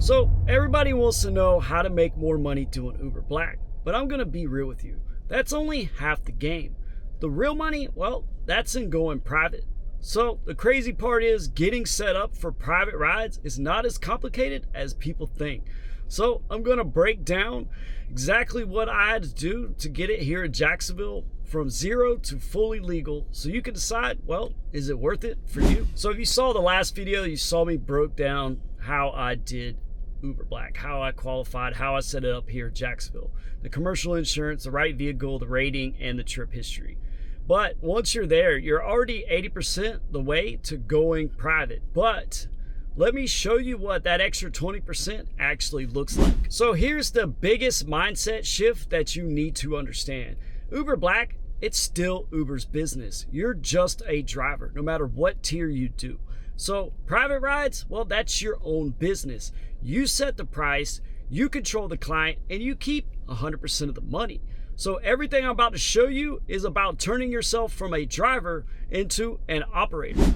So everybody wants to know how to make more money doing Uber Black, but I'm gonna be real with you. That's only half the game. The real money, well, that's in going private. So the crazy part is getting set up for private rides is not as complicated as people think. So I'm gonna break down exactly what I had to do to get it here in Jacksonville from zero to fully legal, so you can decide, well, is it worth it for you? So if you saw the last video, you saw me broke down how I did Uber Black, how I qualified, how I set it up here in Jacksonville, the commercial insurance, the right vehicle, the rating, and the trip history. But once you're there, you're already 80% the way to going private. But let me show you what that extra 20% actually looks like. So here's the biggest mindset shift that you need to understand. Uber Black, it's still Uber's business. You're just a driver, no matter what tier you do. So private rides, well, that's your own business. You set the price, you control the client, and you keep 100% of the money. So everything I'm about to show you is about turning yourself from a driver into an operator.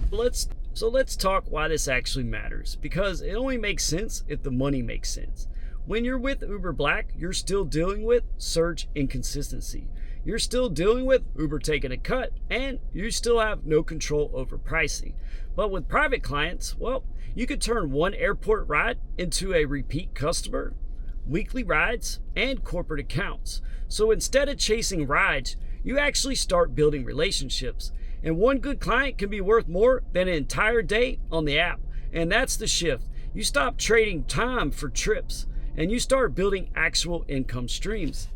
So let's talk why this actually matters, because it only makes sense if the money makes sense. When you're with Uber Black, you're still dealing with surge inconsistency. You're still dealing with Uber taking a cut, and you still have no control over pricing. But with private clients, well, you could turn one airport ride into a repeat customer, weekly rides, and corporate accounts. So instead of chasing rides, you actually start building relationships. And one good client can be worth more than an entire day on the app. And that's the shift. You stop trading time for trips, and you start building actual income streams.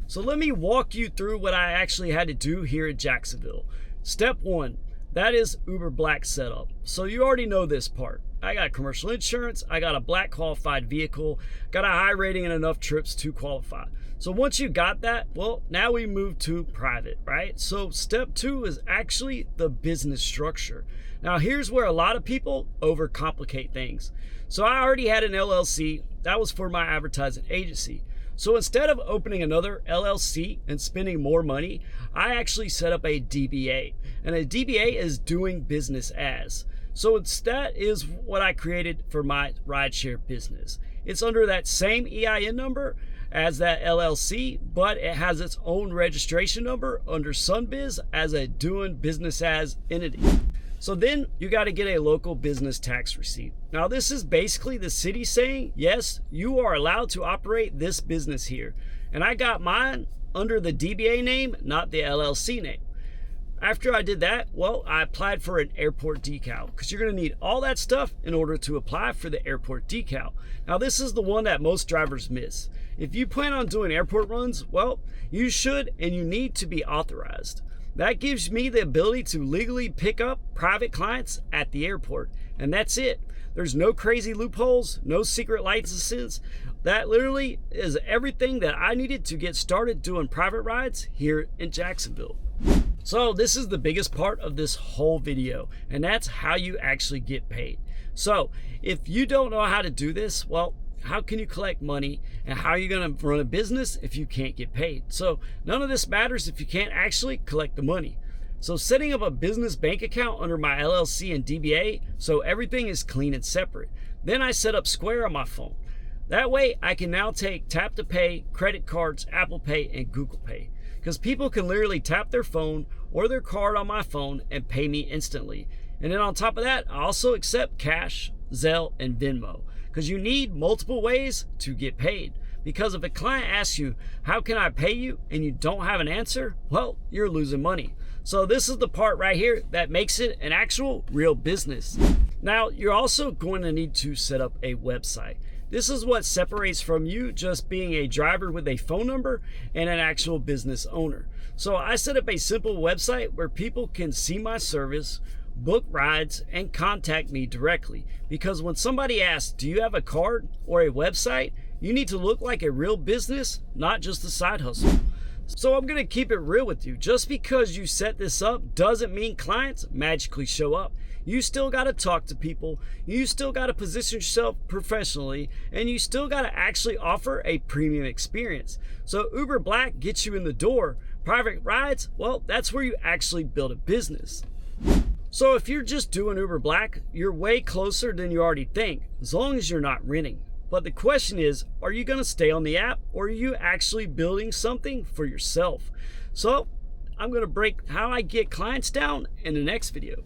So let me walk you through what I actually had to do here at Jacksonville. Step one, that is Uber Black setup. So you already know this part. I got commercial insurance, I got a Black qualified vehicle, got a high rating and enough trips to qualify. So once you got that, well, now we move to private, right? So step two is actually the business structure. Now here's where a lot of people overcomplicate things. So I already had an LLC, that was for my advertising agency. So instead of opening another LLC and spending more money, I actually set up a DBA. And a DBA is doing business as. So that is what I created for my rideshare business. It's under that same EIN number as that LLC, but it has its own registration number under SunBiz as a doing business as entity. So then you got to get a local business tax receipt. Now this is basically the city saying, yes, you are allowed to operate this business here. And I got mine under the DBA name, not the LLC name. After I did that, well, I applied for an airport decal because you're going to need all that stuff in order to apply for the airport decal. Now this is the one that most drivers miss. If you plan on doing airport runs, well, you should and you need to be authorized. That gives me the ability to legally pick up private clients at the airport. And that's it. There's no crazy loopholes, no secret licenses. That literally is everything that I needed to get started doing private rides here in Jacksonville. So this is the biggest part of this whole video, and that's how you actually get paid. So if you don't know how to do this, well, how can you collect money, and how are you going to run a business if you can't get paid? So none of this matters if you can't actually collect the money. So setting up a business bank account under my LLC and DBA, so everything is clean and separate. Then I set up Square on my phone. That way I can now take tap to pay, credit cards, Apple Pay, and Google Pay. Because people can literally tap their phone or their card on my phone and pay me instantly. And then on top of that, I also accept cash, Zelle, and Venmo. Because you need multiple ways to get paid. Because if a client asks you, how can I pay you, and you don't have an answer, well, you're losing money. So this is the part right here that makes it an actual real business. Now, you're also going to need to set up a website. This is what separates from you just being a driver with a phone number and an actual business owner. So I set up a simple website where people can see my service, book rides, and contact me directly. Because when somebody asks, do you have a card or a website? You need to look like a real business, not just a side hustle. So I'm going to keep it real with you. Just because you set this up doesn't mean clients magically show up. You still got to talk to people. You still got to position yourself professionally, and you still got to actually offer a premium experience. So Uber Black gets you in the door. Private rides, well, that's where you actually build a business. So if you're just doing Uber Black, you're way closer than you already think, as long as you're not renting. But the question is, are you going to stay on the app, or are you actually building something for yourself? So I'm going to break how I get clients down in the next video.